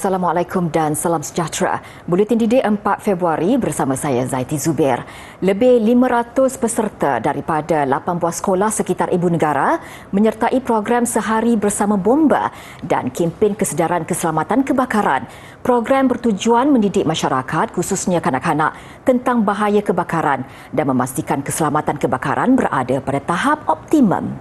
Assalamualaikum dan salam sejahtera. Buletin Didik 4 Februari bersama saya Zaiti Zubair. Lebih 500 peserta daripada 8 buah sekolah sekitar Ibu Negara menyertai program Sehari Bersama Bomba dan kempen kesedaran keselamatan kebakaran. Program bertujuan mendidik masyarakat, khususnya kanak-kanak, tentang bahaya kebakaran dan memastikan keselamatan kebakaran berada pada tahap optimum.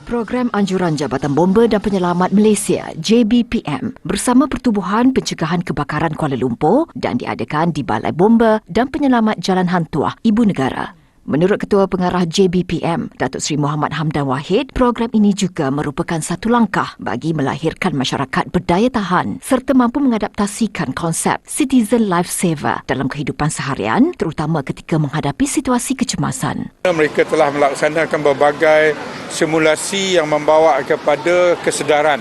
Program Anjuran Jabatan Bomba dan Penyelamat Malaysia JBPM bersama Pertubuhan Pencegahan Kebakaran Kuala Lumpur dan diadakan di Balai Bomba dan Penyelamat Jalan Hantuah Ibu Negara. Menurut Ketua Pengarah JBPM, Datuk Seri Muhammad Hamdan Wahid, program ini juga merupakan satu langkah bagi melahirkan masyarakat berdaya tahan serta mampu mengadaptasikan konsep citizen lifesaver dalam kehidupan seharian, terutama ketika menghadapi situasi kecemasan. Mereka telah melaksanakan berbagai simulasi yang membawa kepada kesedaran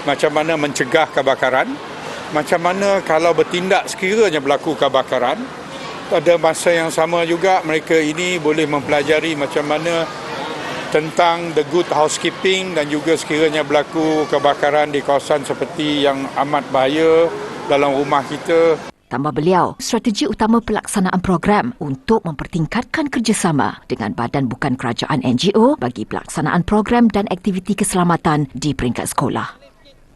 macam mana mencegah kebakaran, macam mana kalau bertindak sekiranya berlaku kebakaran. Pada masa yang sama juga mereka ini boleh mempelajari macam mana tentang the good housekeeping dan juga sekiranya berlaku kebakaran di kawasan seperti yang amat bahaya dalam rumah kita. Tambah beliau, strategi utama pelaksanaan program untuk mempertingkatkan kerjasama dengan badan bukan kerajaan NGO bagi pelaksanaan program dan aktiviti keselamatan di peringkat sekolah.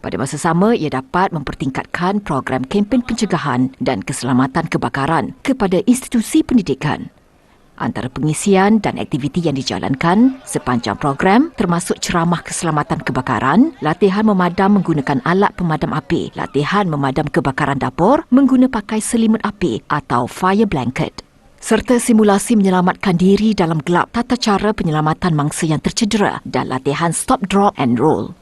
Pada masa sama, ia dapat mempertingkatkan program kempen pencegahan dan keselamatan kebakaran kepada institusi pendidikan. Antara pengisian dan aktiviti yang dijalankan sepanjang program termasuk ceramah keselamatan kebakaran, latihan memadam menggunakan alat pemadam api, latihan memadam kebakaran dapur menggunakan pakai selimut api atau fire blanket, serta simulasi menyelamatkan diri dalam gelap, tata cara penyelamatan mangsa yang tercedera dan latihan stop, drop and roll.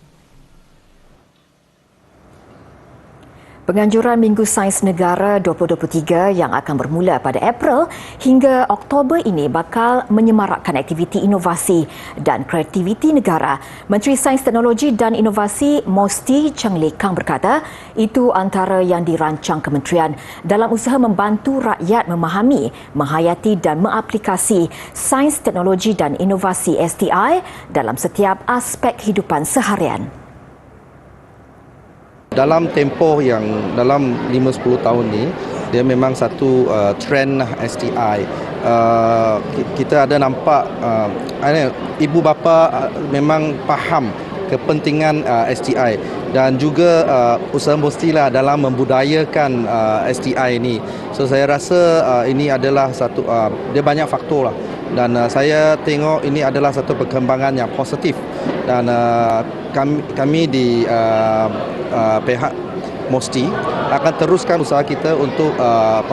Penganjuran Minggu Sains Negara 2023 yang akan bermula pada April hingga Oktober ini bakal menyemarakkan aktiviti inovasi dan kreativiti negara. Menteri Sains Teknologi dan Inovasi Mosti Cheng Lee Kang berkata, itu antara yang dirancang kementerian dalam usaha membantu rakyat memahami, menghayati dan mengaplikasi sains, teknologi dan inovasi STI dalam setiap aspek kehidupan seharian. Dalam tempoh yang dalam 5-10 tahun ni, dia memang satu trend STI. Kita ada nampak ibu bapa memang faham kepentingan STI dan juga usaha mestilah dalam membudayakan STI ini. So saya rasa ini adalah satu dia banyak faktor lah. Dan saya tengok ini adalah satu perkembangan yang positif dan kami di pihak Mosti akan teruskan usaha kita untuk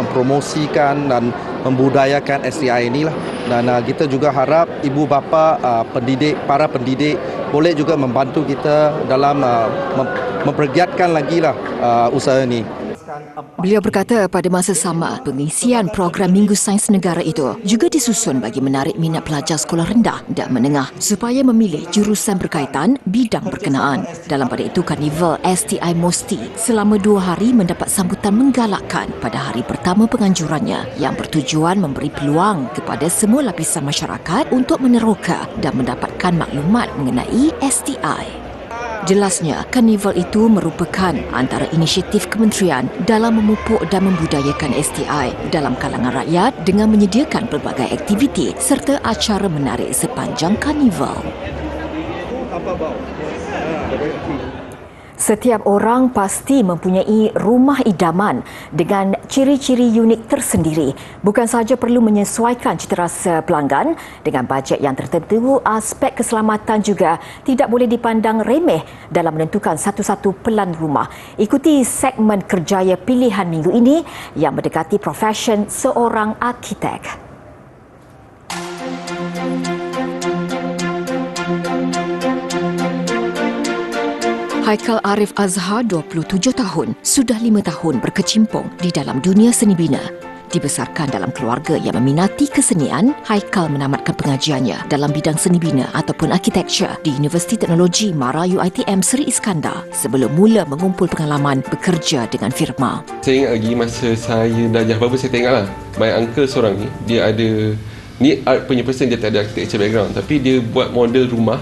mempromosikan dan membudayakan STI inilah. Dan kita juga harap ibu bapa pendidik, para pendidik boleh juga membantu kita dalam mempergiatkan lagi lah usaha ini. Beliau berkata pada masa sama, pengisian program Minggu Sains Negara itu juga disusun bagi menarik minat pelajar sekolah rendah dan menengah supaya memilih jurusan berkaitan bidang berkenaan. Dalam pada itu, Karnival STI Mosti selama 2 hari mendapat sambutan menggalakkan pada hari pertama penganjurannya yang bertujuan memberi peluang kepada semua lapisan masyarakat untuk meneroka dan mendapatkan maklumat mengenai STI. Jelasnya, karnival itu merupakan antara inisiatif kementerian dalam memupuk dan membudayakan STI dalam kalangan rakyat dengan menyediakan pelbagai aktiviti serta acara menarik sepanjang karnival. Setiap orang pasti mempunyai rumah idaman dengan ciri-ciri unik tersendiri. Bukan sahaja perlu menyesuaikan citarasa pelanggan dengan bajet yang tertentu, aspek keselamatan juga tidak boleh dipandang remeh dalam menentukan satu-satu pelan rumah. Ikuti segmen kerjaya pilihan minggu ini yang mendekati profesion seorang arkitek. Haikal Arif Azhar, 27 tahun, sudah 5 tahun berkecimpung di dalam dunia seni bina. Dibesarkan dalam keluarga yang meminati kesenian, Haikal menamatkan pengajiannya dalam bidang seni bina ataupun arkitektur di Universiti Teknologi Mara UiTM Seri Iskandar sebelum mula mengumpul pengalaman bekerja dengan firma. Saya ingat lagi masa saya darjah berapa saya tengoklah. My uncle seorang ni, dia ada ni art punya person, dia tak ada architecture background tapi dia buat model rumah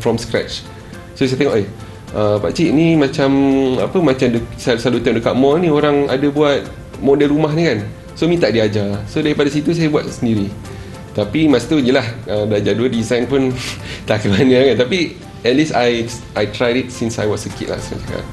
from scratch. So saya tengok pakcik ni macam apa, macam selalu tengok dekat mall ni orang ada buat model rumah ni kan, so minta dia ajar. So daripada situ saya buat sendiri. Tapi masa tu jelah belajar 2 design pun tak ke mana kan, tapi at least I tried it since I was a kid lah saya cakap.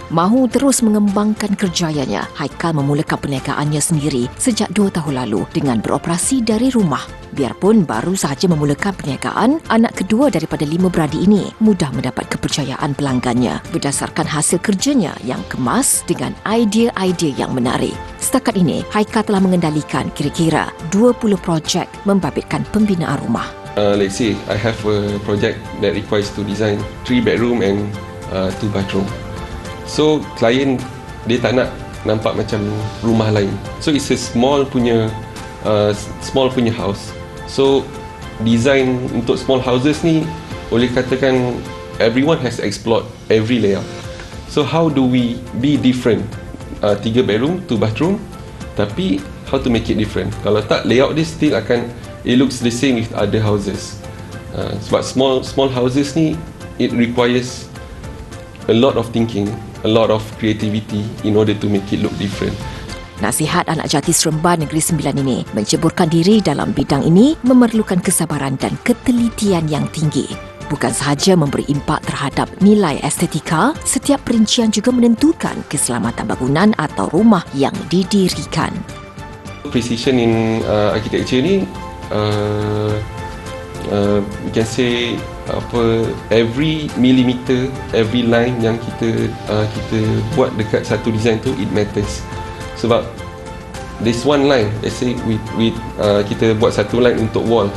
Mahu terus mengembangkan kerjayanya, Haikal memulakan perniagaannya sendiri sejak 2 tahun lalu dengan beroperasi dari rumah. Biarpun baru sahaja memulakan perniagaan, anak kedua daripada 5 beradik ini mudah mendapat kepercayaan pelanggannya berdasarkan hasil kerjanya yang kemas dengan idea-idea yang menarik. Setakat ini, Haikal telah mengendalikan kira-kira 20 projek membabitkan pembinaan rumah. Let's say I have a project that requires to design 3 bedroom and 2 bathroom. So klien dia tak nak nampak macam rumah lain. So it's a small punya house. So design untuk small houses ni boleh katakan everyone has explored every layout. So how do we be different? 3 bedroom, 2 bathroom, tapi how to make it different? Kalau tak, layout dia still akan it looks the same with other houses. Sebab small houses ni it requires a lot of thinking, a lot of creativity in order to make it look different. Nasihat anak jati Seremban Negeri Sembilan ini menceburkan diri dalam bidang ini memerlukan kesabaran dan ketelitian yang tinggi. Bukan sahaja memberi impak terhadap nilai estetika, setiap perincian juga menentukan keselamatan bangunan atau rumah yang didirikan. Precision in architecture ni we can say every millimeter, every line yang kita buat dekat satu design tu, it matters. Sebab this one line, let's say kita buat satu line untuk wall,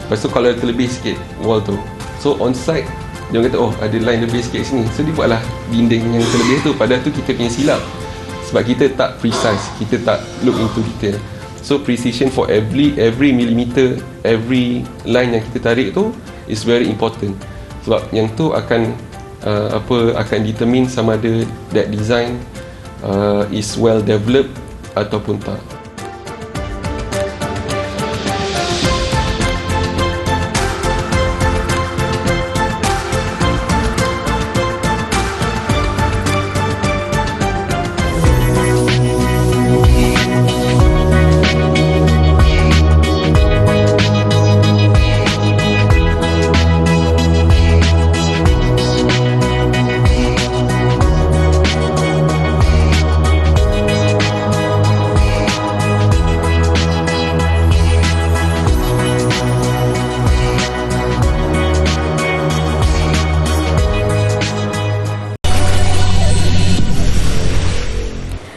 lepas tu kalau terlebih sikit wall tu, so on site dia kata ada line lebih sikit sini, so dia buatlah dinding yang terlebih tu, padahal tu kita punya silap sebab kita tak precise, kita tak look into detail. So precision for every millimeter, every line yang kita tarik tu is very important. Sebab yang tu akan akan determine sama ada that design is well developed ataupun tak.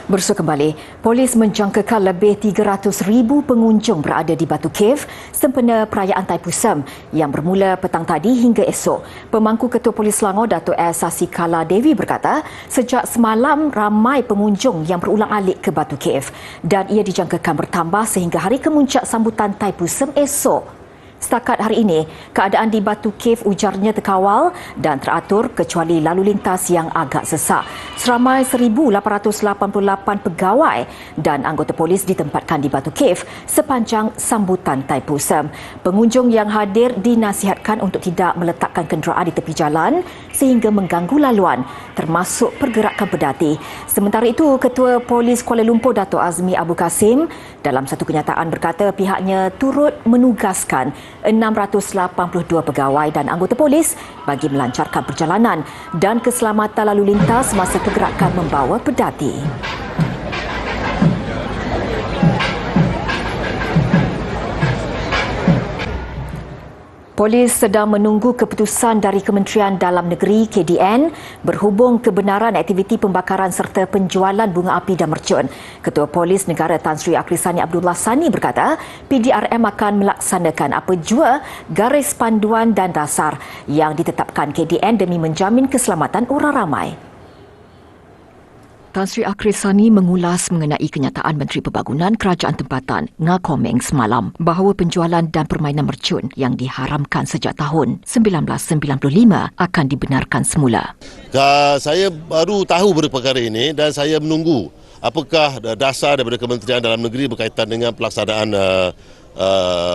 Bersua kembali, polis menjangkakan lebih 300,000 pengunjung berada di Batu Cave sempena perayaan Thaipusam yang bermula petang tadi hingga esok. Pemangku Ketua Polis Selangor, Dato' S. Sasikala Devi berkata, sejak semalam ramai pengunjung yang berulang-alik ke Batu Cave dan ia dijangkakan bertambah sehingga hari kemuncak sambutan Thaipusam esok. Setakat hari ini, keadaan di Batu Cave ujarnya terkawal dan teratur kecuali lalu lintas yang agak sesak. Seramai 1,888 pegawai dan anggota polis ditempatkan di Batu Cave sepanjang sambutan Thaipusam. Pengunjung yang hadir dinasihatkan untuk tidak meletakkan kenderaan di tepi jalan sehingga mengganggu laluan, termasuk pergerakan pedati. Sementara itu, Ketua Polis Kuala Lumpur, Dato' Azmi Abu Kasim, dalam satu kenyataan berkata pihaknya turut menugaskan 682 pegawai dan anggota polis bagi melancarkan perjalanan dan keselamatan lalu lintas masa pergerakan membawa pedati. Polis sedang menunggu keputusan dari Kementerian Dalam Negeri KDN berhubung kebenaran aktiviti pembakaran serta penjualan bunga api dan mercun. Ketua Polis Negara Tan Sri Akrisani Abdullah Sani berkata, PDRM akan melaksanakan apa jua garis panduan dan dasar yang ditetapkan KDN demi menjamin keselamatan orang ramai. Tan Sri Akrisani mengulas mengenai kenyataan Menteri Pembangunan Kerajaan Tempatan Nga Komeng semalam bahawa penjualan dan permainan mercun yang diharamkan sejak tahun 1995 akan dibenarkan semula. Saya baru tahu perkara ini dan saya menunggu apakah dasar daripada Kementerian Dalam Negeri berkaitan dengan pelaksanaan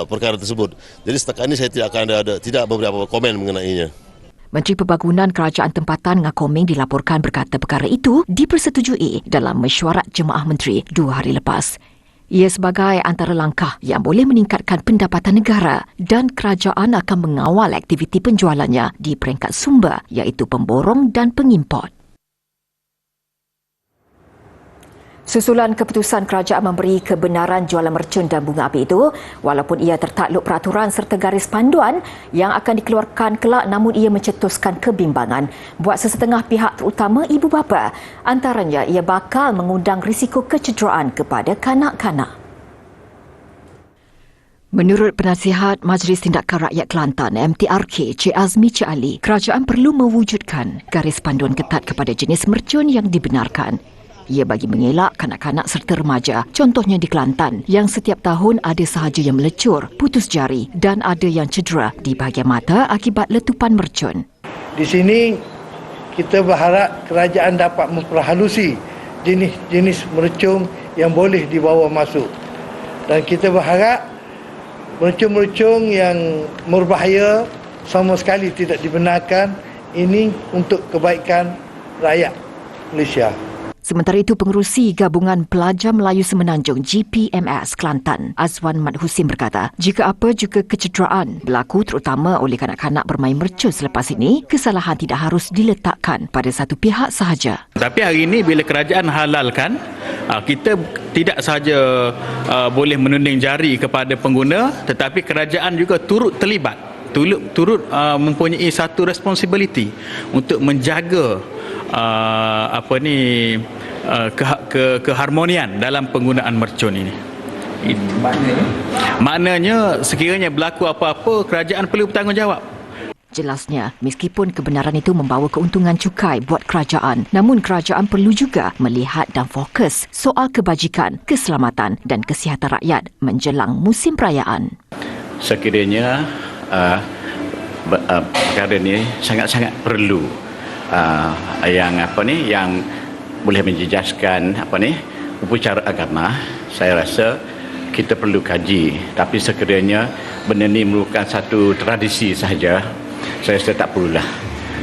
perkara tersebut. Jadi setakat ini saya tidak memberi apa-apa komen mengenainya. Menteri Pembangunan Kerajaan Tempatan Ngah Koming dilaporkan berkata perkara itu dipersetujui dalam mesyuarat Jemaah Menteri 2 hari lepas. Ia sebagai antara langkah yang boleh meningkatkan pendapatan negara dan kerajaan akan mengawal aktiviti penjualannya di peringkat sumber iaitu pemborong dan pengimport. Susulan keputusan kerajaan memberi kebenaran jualan mercun dan bunga api itu, walaupun ia tertakluk peraturan serta garis panduan yang akan dikeluarkan kelak, namun ia mencetuskan kebimbangan buat sesetengah pihak terutama ibu bapa. Antaranya, ia bakal mengundang risiko kecederaan kepada kanak-kanak. Menurut Penasihat Majlis Tindakan Rakyat Kelantan MTRK Cik Azmi Cik Ali, kerajaan perlu mewujudkan garis panduan ketat kepada jenis mercun yang dibenarkan. Ia bagi mengelak kanak-kanak serta remaja, contohnya di Kelantan, yang setiap tahun ada sahaja yang melecur, putus jari dan ada yang cedera di bahagian mata akibat letupan mercun. Di sini kita berharap kerajaan dapat memperhalusi jenis-jenis mercun yang boleh dibawa masuk. Dan kita berharap mercun-mercun yang berbahaya sama sekali tidak dibenarkan. Ini untuk kebaikan rakyat Malaysia. Sementara itu, Pengerusi Gabungan Pelajar Melayu Semenanjung GPMS Kelantan, Azwan Mat Husin berkata, jika apa juga kecederaan berlaku terutama oleh kanak-kanak bermain mercun selepas ini, kesalahan tidak harus diletakkan pada satu pihak sahaja. Tapi hari ini bila kerajaan halalkan, kita tidak sahaja boleh menunding jari kepada pengguna, tetapi kerajaan juga turut terlibat, turut mempunyai satu responsibility untuk menjaga keharmonian dalam penggunaan mercun ini. Maknanya sekiranya berlaku apa-apa, kerajaan perlu bertanggungjawab. Jelasnya, meskipun kebenaran itu membawa keuntungan cukai buat kerajaan, namun kerajaan perlu juga melihat dan fokus soal kebajikan, keselamatan dan kesihatan rakyat menjelang musim perayaan. Sekiranya perkara ini sangat-sangat perlu yang boleh menjejaskan upacara agama. Saya rasa kita perlu kaji, tapi sekiranya benda ini merupakan satu tradisi sahaja, saya rasa tak perlulah,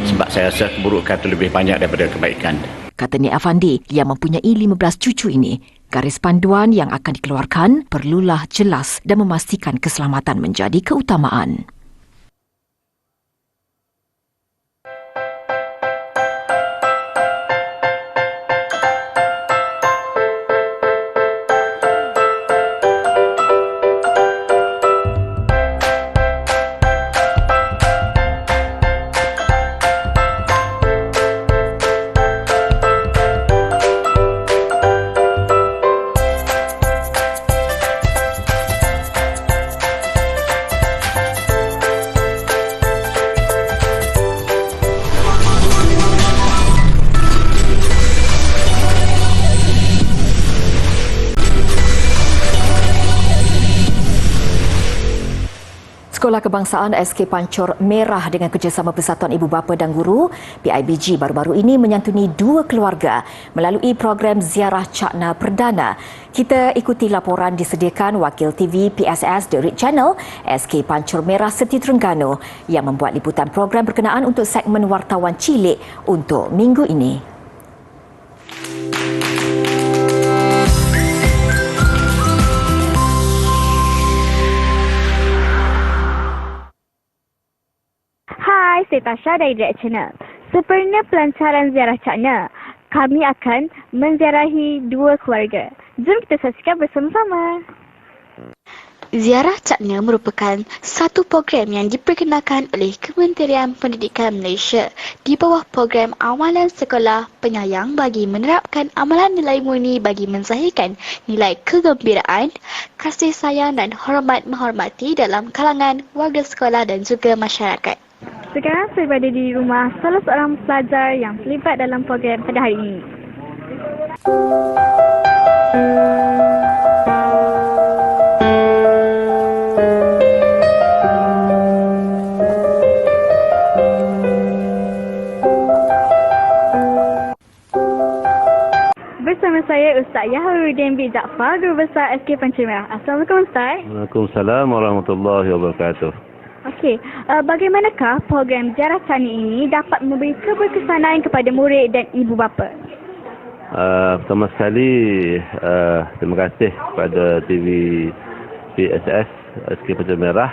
sebab saya rasa keburukan itu lebih banyak daripada kebaikan. Kata Nik Afandi yang mempunyai 15 cucu ini, garis panduan yang akan dikeluarkan perlulah jelas dan memastikan keselamatan menjadi keutamaan. Sekolah Kebangsaan SK Pancor Merah dengan kerjasama Persatuan Ibu Bapa dan Guru PIBG baru-baru ini menyantuni 2 keluarga melalui program ziarah Cakna Perdana. Kita ikuti laporan disediakan Wakil TV PSS The Red Channel SK Pancor Merah Seti Terengganu yang membuat liputan program berkenaan untuk segmen wartawan cilik untuk minggu ini. Hai, saya Tasha dari Red Channel. Sempurna pelancaran ziarah Cakna, kami akan menziarahi 2 keluarga. Jom kita saksikan bersama-sama. Ziarah Cakna merupakan satu program yang diperkenalkan oleh Kementerian Pendidikan Malaysia di bawah program Amalan Sekolah Penyayang bagi menerapkan amalan nilai murni bagi menzahirkan nilai kegembiraan, kasih sayang dan hormat menghormati dalam kalangan warga sekolah dan juga masyarakat. Sekarang saya berada di rumah salah seorang pelajar yang terlibat dalam program pada hari ini. Bersama saya Ustaz Yahrudin bin Jaafar, Guru Besar SK Pancor Merah. Assalamualaikum Ustaz. Waalaikumsalam warahmatullahi wabarakatuh. Okey, bagaimanakah program Ziarah Cakna ini dapat memberi keberkesanan kepada murid dan ibu bapa? Pertama sekali, terima kasih kepada TV PSS SK Pecah Merah.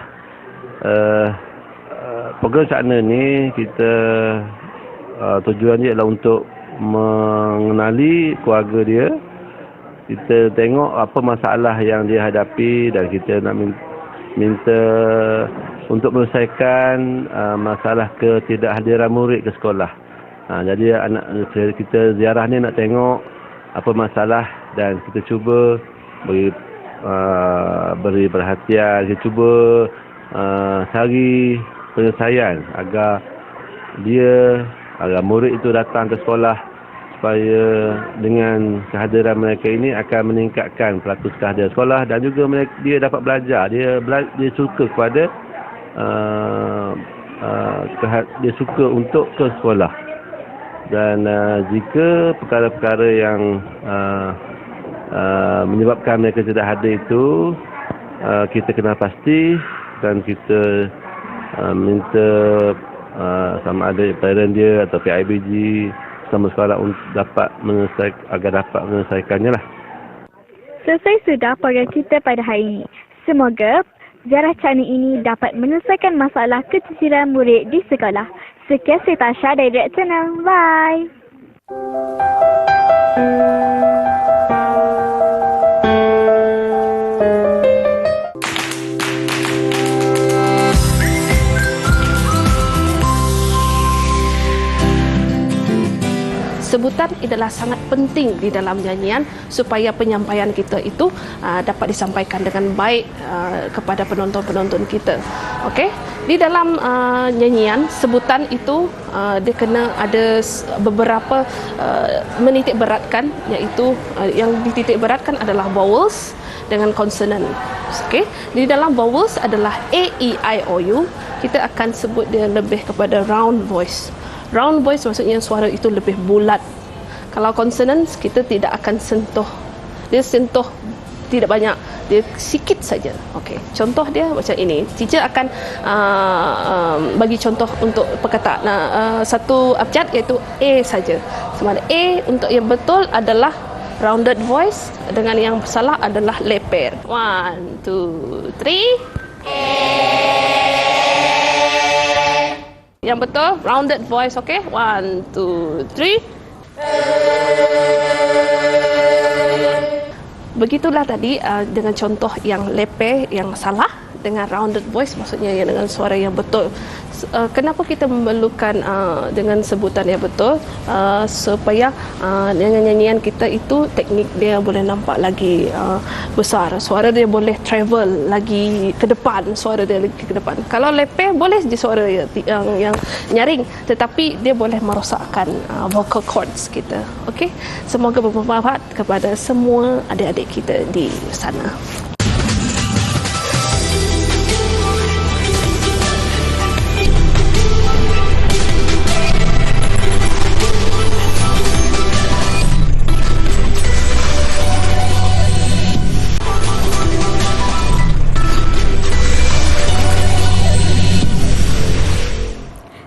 Program Cakna ni kita tujuan dia adalah untuk mengenali keluarga dia. Kita tengok apa masalah yang dia hadapi dan kita nak minta untuk menyelesaikan masalah ketidakhadiran murid ke sekolah. Jadi kita ziarah ni nak tengok apa masalah dan kita cuba beri perhatian, kita cuba cari penyelesaian agar murid itu datang ke sekolah, supaya dengan kehadiran mereka ini akan meningkatkan peratus kehadiran sekolah dan juga dia dapat belajar, dia suka kepada dia suka untuk ke sekolah. Dan jika perkara-perkara yang menyebabkan mereka tidak hadir itu, kita kena pasti dan kita minta sama ada parent dia atau PIBG sama sekolah untuk dapat menyelesaikannya lah. Selesai sudah program kita pada hari ini. Semoga Ziarah Cakna ini dapat menyelesaikan masalah keciciran murid di sekolah. Sekian, saya Tasha dari Direct Channel. Bye. Sebutan adalah sangat penting di dalam nyanyian supaya penyampaian kita itu dapat disampaikan dengan baik kepada penonton-penonton kita. Okey, di dalam nyanyian sebutan itu dia kena ada beberapa menitik beratkan, iaitu yang dititik beratkan adalah vowels dengan consonant. Okey, di dalam vowels adalah A, E, I, O, U. Kita akan sebut dia lebih kepada round voice. Round voice maksudnya suara itu lebih bulat. Kalau consonants kita tidak akan sentuh. Dia sentuh tidak banyak, dia sikit saja. Okey, contoh dia macam ini. Teacher akan bagi contoh untuk perkataan satu abjad iaitu A saja. Sama ada A untuk yang betul adalah rounded voice, dengan yang salah adalah leper. 1, 2, 3. Yang betul rounded voice, okey? 1, 2, 3. Begitulah tadi dengan contoh yang leper yang salah, dengan rounded voice maksudnya yang dengan suara yang betul. Kenapa kita memerlukan dengan sebutan yang betul? Supaya dengan nyanyian kita itu teknik dia boleh nampak lagi besar. Suara dia boleh travel lagi ke depan, suara dia lagi ke depan. Kalau leper boleh je suara yang nyaring, tetapi dia boleh merosakkan vocal cords kita. Okey, semoga bermanfaat kepada semua adik-adik kita di sana.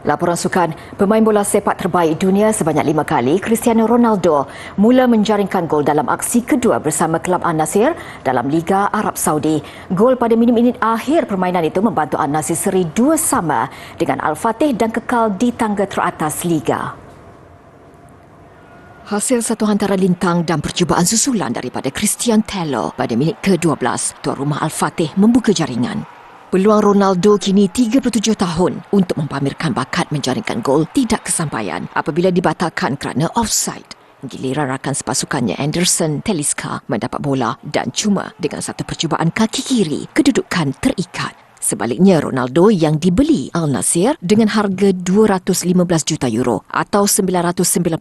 Laporan sukan, pemain bola sepak terbaik dunia sebanyak 5 kali, Cristiano Ronaldo mula menjaringkan gol dalam aksi kedua bersama kelab Al-Nassr dalam Liga Arab Saudi. Gol pada minit-minit akhir permainan itu membantu Al-Nassr seri 2-2 dengan Al-Fatih dan kekal di tangga teratas Liga. Hasil satu hantaran lintang dan percubaan susulan daripada Christian Tello pada minit ke-12, tuan rumah Al-Fatih membuka jaringan. Peluang Ronaldo kini 37 tahun untuk mempamerkan bakat menjaringkan gol tidak kesampaian apabila dibatalkan kerana offside. Giliran rakan sepasukannya Anderson Talisca mendapat bola dan cuma dengan satu percubaan kaki kiri kedudukan terikat. Sebaliknya, Ronaldo yang dibeli Al-Nassr dengan harga 215 juta euro atau 991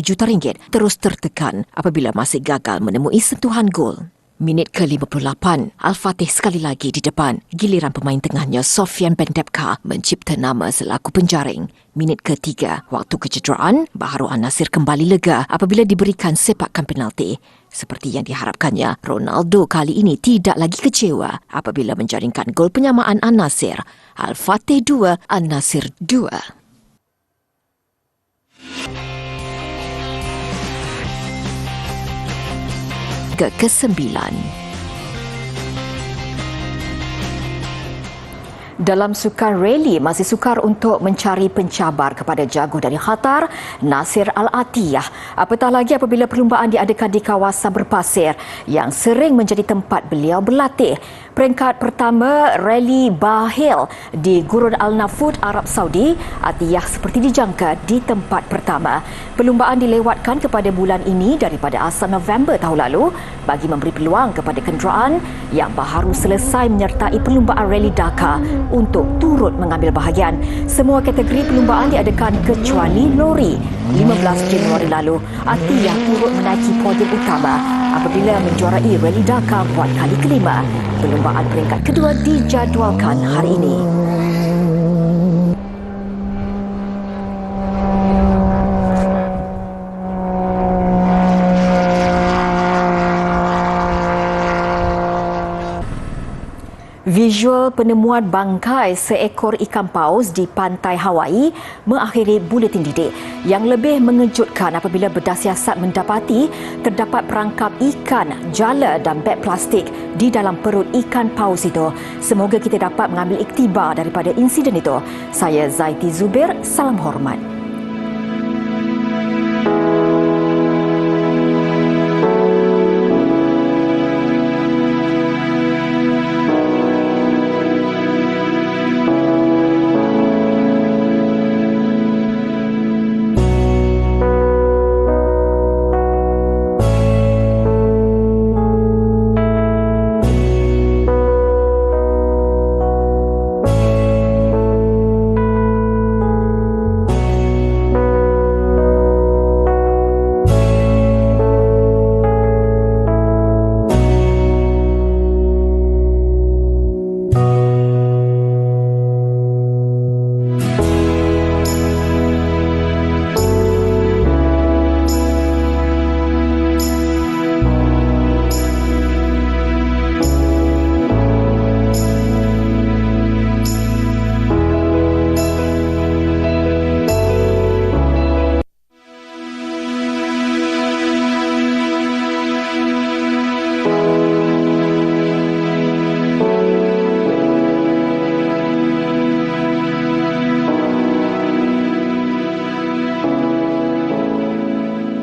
juta ringgit terus tertekan apabila masih gagal menemui sentuhan gol. Minit ke-58, Al-Fatih sekali lagi di depan. Giliran pemain tengahnya Sofian Bendebka mencipta nama selaku penjaring. Minit ke-3, waktu kecederaan, baharu Al-Nassr kembali lega apabila diberikan sepakan penalti. Seperti yang diharapkannya, Ronaldo kali ini tidak lagi kecewa apabila menjaringkan gol penyamaan Al-Nassr. Al-Fatih 2, An-Nasir 2. Ke-9. Dalam sukan rally, masih sukar untuk mencari pencabar kepada jago dari Qatar, Nasir Al-Attiyah. Apatah lagi apabila perlumbaan diadakan di kawasan berpasir yang sering menjadi tempat beliau berlatih. Peringkat pertama rally Bahil di Gurun Al-Nafud, Arab Saudi, Attiyah seperti dijangka di tempat pertama. Perlumbaan dilewatkan kepada bulan ini daripada asal November tahun lalu bagi memberi peluang kepada kenderaan yang baru selesai menyertai perlumbaan rally Dakar untuk turut mengambil bahagian. Semua kategori perlumbaan diadakan kecuali lori. 15 Januari lalu, Attiyah turut menaiki podium utama apabila menjuarai rally Dakar buat kali kelima. Perlumbaan peringkat kedua dijadualkan hari ini. Visual penemuan bangkai seekor ikan paus di pantai Hawaii mengakhiri buletin didik. Yang lebih mengejutkan apabila berdasiasat mendapati terdapat perangkap ikan, jala dan beg plastik di dalam perut ikan paus itu. Semoga kita dapat mengambil iktibar daripada insiden itu. Saya Zaiti Zubir, salam hormat.